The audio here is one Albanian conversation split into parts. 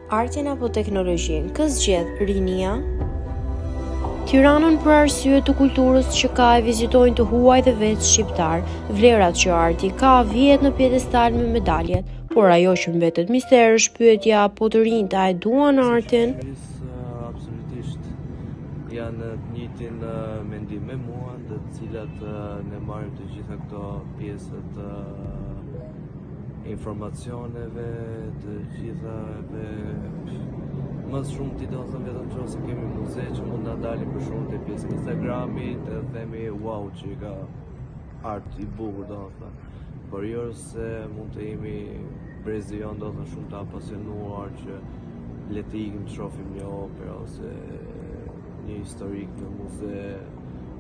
Artin apo teknologjinë, kë zgjedh rinia? Tiranën për arsye të kulturës që ka e vizitojnë të huaj dhe vetë shqiptar, vlerat që arti ka vjet në pjedestal me medaljet, por ajo që mbetet mister është pyetja po të rinjt a e duan artin? Absolutisht janë të njëjtin mendim me mua, të cilat ne marrim të gjitha këto pjesët informacioneve, të gjithave më shumë ti do të thëmë vetëm që ose kemi muze që mund na dalin për shumë të pjesë Instagramit dhe themi wow që ka art i bukur do të thëmë. Por jo se mund të jemi brezi jonë do të thëmë shumë të apasionuar që le të ikim të shohim një operë ose një historik në muze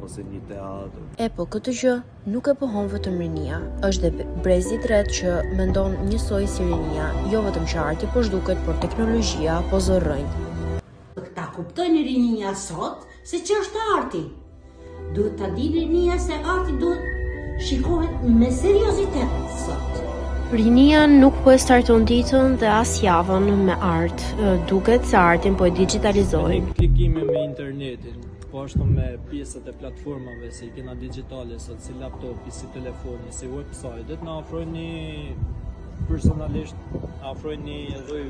ose një teatr. Po këtë gjë nuk e pohon vetëm rinia, është dhe brezi i tretë që mendon njësoj si rinia, jo vetëm që arti po zhduket, por teknologjia po zërrënjë. Ta kuptojnë rinia sot se që është arti. Duhet ta di rinia se arti duhet shikohet me seriozitet sot. Rinia nuk po e starton ditën dhe as javën me art, duket se artin po e digitalizojnë. Klikime me internetin, po ashtu me pjesët e platformave si kena digjitale sot, si laptopi, si telefoni, si website-et, na ofrojnë personalisht, ofrojnë një lloj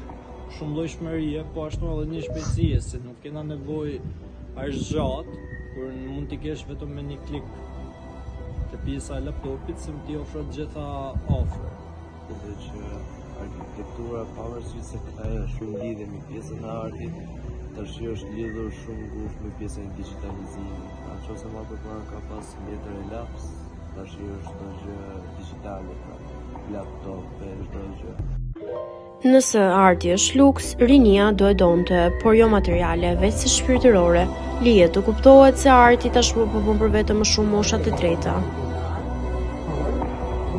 shumë llojshmërie, po ashtu edhe një shpejtësie, se nuk kena nevojë arshat, kur mund t'i kesh vetëm me një klik të pjesa e laptopit, se ti ofron gjitha afër. Dhe që arkitektura pavarësisht se ka shumë lidhje me pjesën e artit, tash është lidhur shumë ngushtë me pjesën e digitalizimit. Nëse më përpara ka pas letër e laps, tash është çdo gjë digjitale, laptop, çdo gjë. Nëse arti është luks, rinia do e donte, por jo materiale, veç se shpirtërore. Lihet të kuptohet se arti tashmë po bën për vetëm më shumë moshat e treta.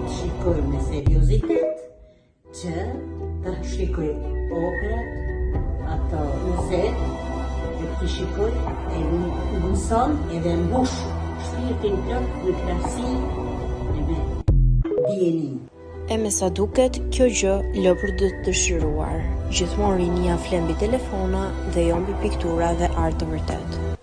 Shikoj me seriozitet që ta shikoj operat, ato muzet, dhe të shikoj e mëson edhe mbush shpirtin tënd me krasi e me dijenin. Me sa duket, kjo gjë lë për të dëshiruar. Gjithmonë rinia flen mbi telefona dhe jo mbi piktura dhe art të vërtet.